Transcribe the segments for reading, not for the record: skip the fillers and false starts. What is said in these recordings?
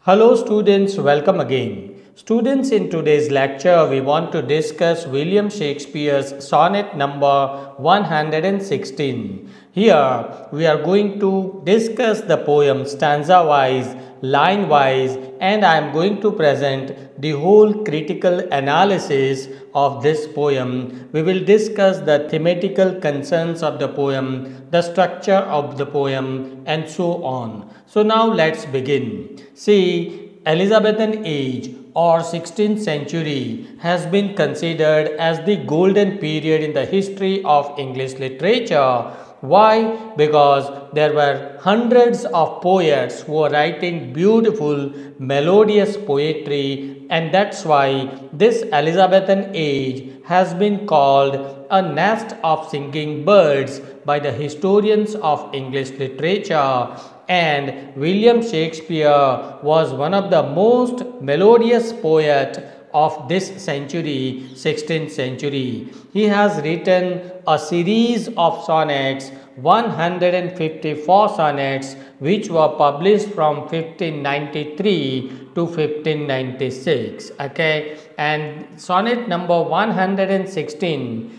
Hello students, welcome again. Students, in today's lecture we want to discuss William Shakespeare's sonnet number 116. Here we are going to discuss the poem stanza wise, line wise, and I am going to present the whole critical analysis of this poem. We will discuss the thematical concerns of the poem, the structure of the poem, and so on. So now let's begin. See, Elizabethan age or 16th century has been considered as the golden period in the history of English literature. Why? Because there were hundreds of poets who were writing beautiful, melodious poetry, and that's why this Elizabethan age has been called a nest of singing birds by the historians of English literature. And William Shakespeare was one of the most melodious poets of this century, 16th century. He has written a series of sonnets, 154 sonnets, which were published from 1593 to 1596. Okay, and sonnet number 116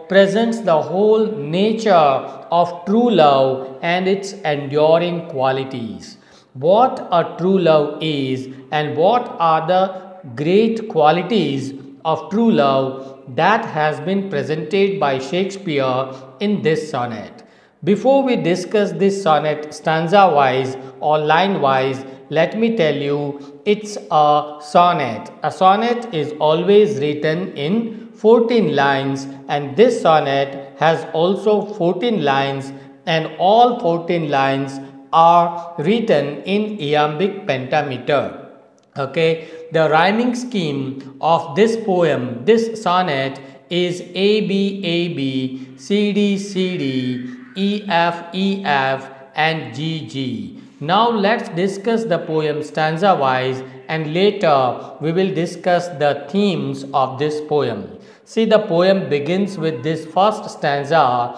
presents the whole nature of true love and its enduring qualities. What a true love is and what are the great qualities of true love that has been presented by Shakespeare in this sonnet. Before we discuss this sonnet stanza wise or line wise, let me tell you it's a sonnet. A sonnet is always written in 14 lines, and this sonnet has also 14 lines, and all 14 lines are written in iambic pentameter. Okay, the rhyming scheme of this poem, this sonnet, is AB AB, CD CD, EF EF, and GG. Now let's discuss the poem stanza wise, and later we will discuss the themes of this poem. See, the poem begins with this first stanza,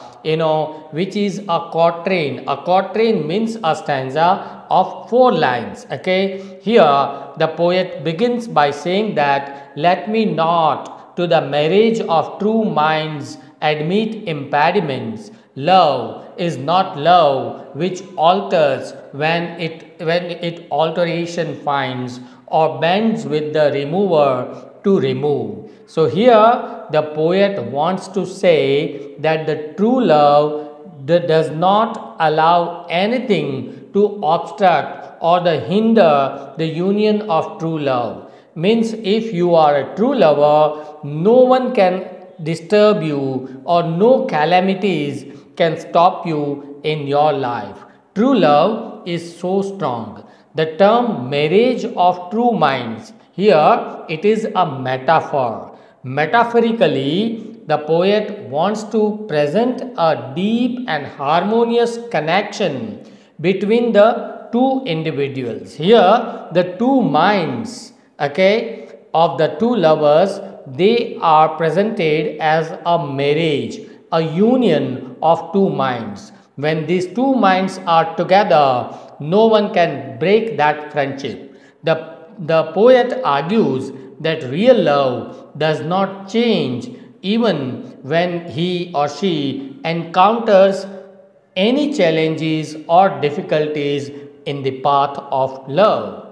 which is a quatrain. A quatrain means a stanza of 4 lines. Okay, here the poet begins by saying that, let me not to the marriage of true minds admit impediments. Love is not love which alters when it alteration finds, or bends with the remover to remove. So here the poet wants to say that the true love does not allow anything to obstruct or the hinder the union of true love. Means if you are a true lover, no one can disturb you or no calamities can stop you in your life. True love is so strong. The term marriage of true minds, here it is a metaphor. Metaphorically, the poet wants to present a deep and harmonious connection between the two individuals. Here, the two minds, of the two lovers, they are presented as a marriage, a union of two minds. When these two minds are together, no one can break that friendship. The poet argues that real love does not change even when he or she encounters any challenges or difficulties in the path of love.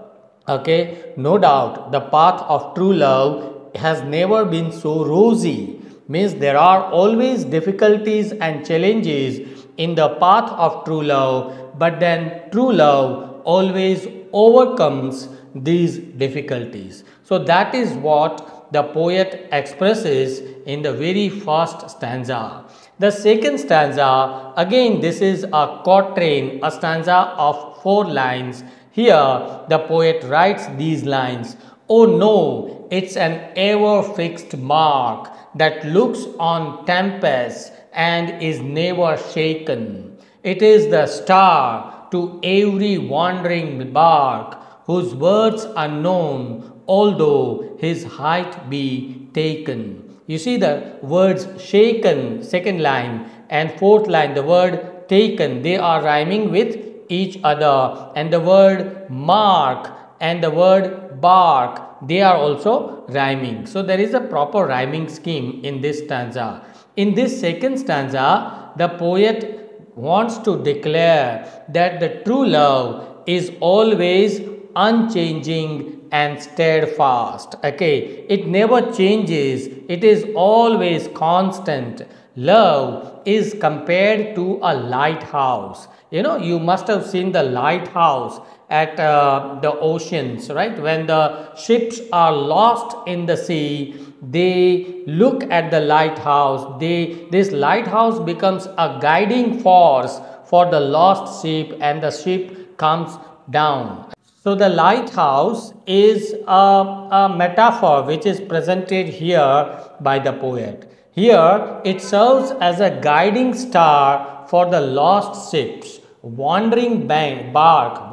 Okay, no doubt the path of true love has never been so rosy. Means there are always difficulties and challenges in the path of true love, but then true love always overcomes these difficulties. So that is what the poet expresses in the very first stanza. The second stanza, again this is a quatrain, a stanza of 4 lines. Here the poet writes these lines. Oh no, it's an ever fixed mark that looks on tempests and is never shaken. It is the star to every wandering bark, whose words are known, although his height be taken. You see the words shaken, second line, and fourth line, the word taken, they are rhyming with each other, and the word mark and the word bark, they are also rhyming. So there is a proper rhyming scheme in this stanza. In this second stanza, the poet wants to declare that the true love is always unchanging and steadfast. Okay, it never changes, it is always constant. Love is compared to a lighthouse. You know, you must have seen the lighthouse at the oceans, right? When the ships are lost in the sea, they look at the lighthouse. This lighthouse becomes a guiding force for the lost ship, and the ship comes down. So the lighthouse is a metaphor which is presented here by the poet. Here it serves as a guiding star for the lost ships. Wandering bark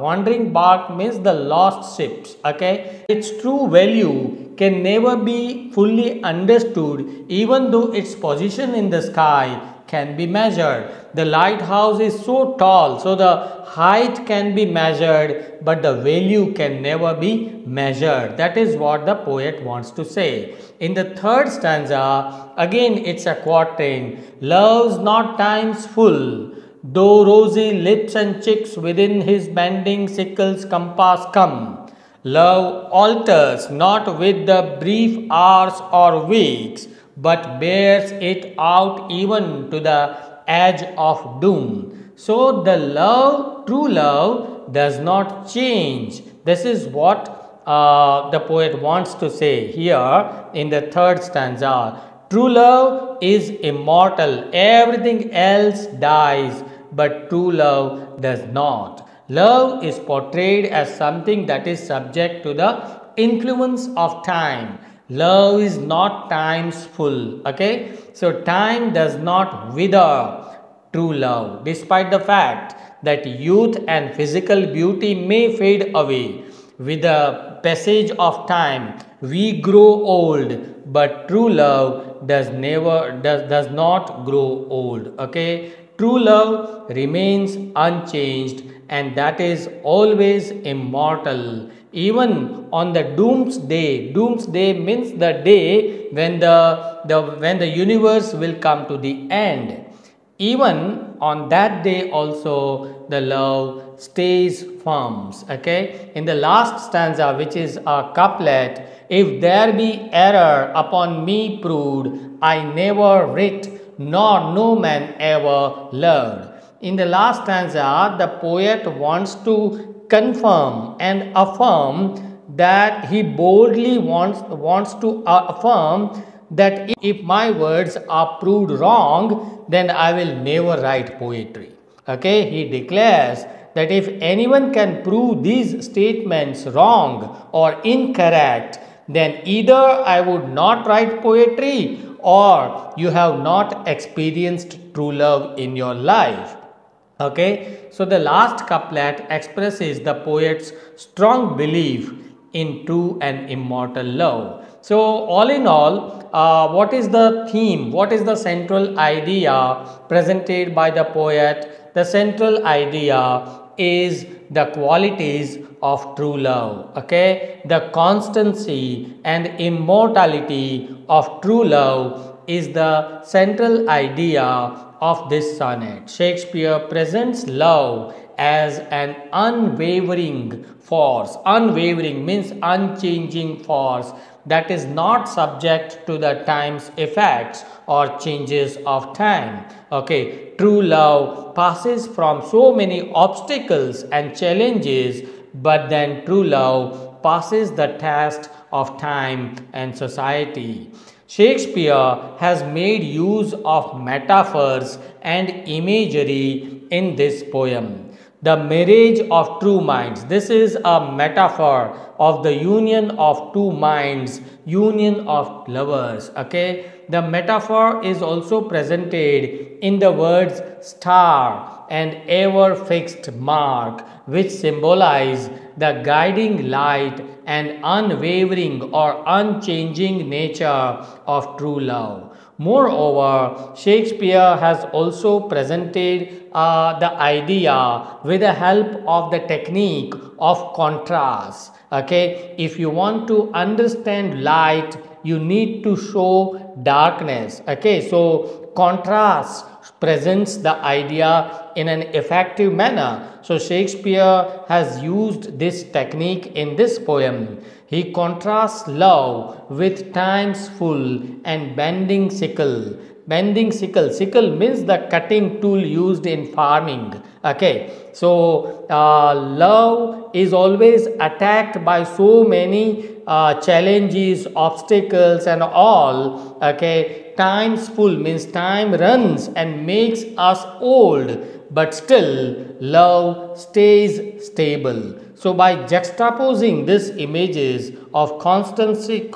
means the lost ships. Okay, its true value can never be fully understood, even though its position in the sky can be measured. The lighthouse is so tall, so the height can be measured, but the value can never be measured. That is what the poet wants to say. In the third stanza, again it's a quatrain. Love's not time's full, though rosy lips and cheeks within his bending sickle's compass come. Love alters not with the brief hours or weeks, but bears it out even to the edge of doom. So the love, true love, does not change. This is what the poet wants to say here in the third stanza. True love is immortal. Everything else dies, but true love does not. Love is portrayed as something that is subject to the influence of time. Love is not time's full. Okay, so time does not wither true love, despite the fact that youth and physical beauty may fade away. With the passage of time, we grow old, but true love does not grow old. Okay, true love remains unchanged, and that is always immortal. Even on the doomsday means the day when the universe will come to the end. Even on that day also the love stays firm. Okay, in the last stanza, which is a couplet, if there be error upon me proved, I never writ, nor no man ever learned. In the last stanza, the poet wants to confirm and affirm that he boldly wants to affirm that if my words are proved wrong, then I will never write poetry. Okay, he declares that if anyone can prove these statements wrong or incorrect, then either I would not write poetry or you have not experienced true love in your life. Okay, so the last couplet expresses the poet's strong belief in true and immortal love. So all in all, what is the theme? What is the central idea presented by the poet? The central idea is the qualities of true love. Okay, the constancy and immortality of true love is the central idea of this sonnet. Shakespeare presents love as an unwavering force. Unwavering means unchanging force that is not subject to the time's effects or changes of time. Okay, true love passes from so many obstacles and challenges, but then true love passes the test of time and society. Shakespeare has made use of metaphors and imagery in this poem. The marriage of true minds. This is a metaphor of the union of two minds, union of lovers. Okay, the metaphor is also presented in the words star and ever fixed mark, which symbolize the guiding light and unwavering or unchanging nature of true love. Moreover, Shakespeare has also presented the idea with the help of the technique of contrast. Okay, if you want to understand light, you need to show darkness. Okay, so contrast presents the idea in an effective manner. So Shakespeare has used this technique in this poem. He contrasts love with time's full and bending sickle. Bending sickle. Sickle means the cutting tool used in farming. Okay. So love is always attacked by so many challenges, obstacles and all. Okay. Time's full means time runs and makes us old, but still love stays stable. So by juxtaposing these images of constancy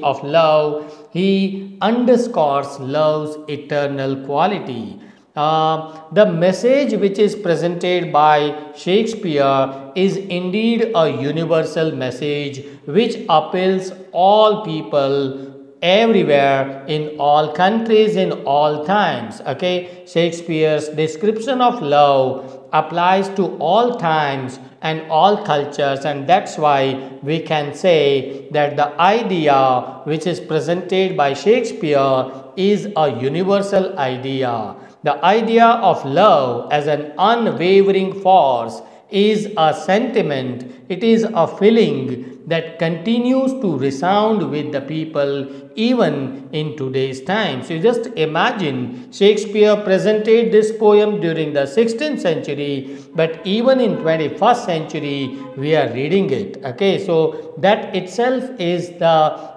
of love, he underscores love's eternal quality. The message which is presented by Shakespeare is indeed a universal message which appeals all people everywhere in all countries in all times. Okay, Shakespeare's description of love applies to all times and all cultures, and that's why we can say that the idea which is presented by Shakespeare is a universal idea. The idea of love as an unwavering force is a sentiment, it is a feeling that continues to resound with the people even in today's time. So just imagine Shakespeare presented this poem during the 16th century, but even in 21st century we are reading it. Okay, so that itself is the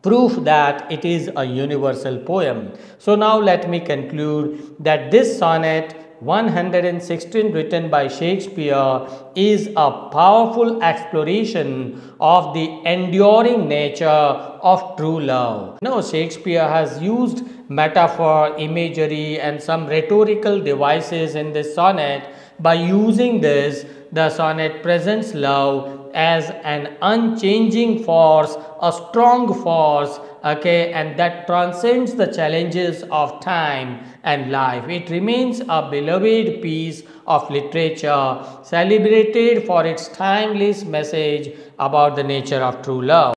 proof that it is a universal poem. So now let me conclude that this sonnet 116 written by Shakespeare is a powerful exploration of the enduring nature of true love. Now Shakespeare has used metaphor, imagery and some rhetorical devices in this sonnet. By using this, the sonnet presents love as an unchanging force, a strong force, okay, and that transcends the challenges of time and life. It remains a beloved piece of literature, celebrated for its timeless message about the nature of true love.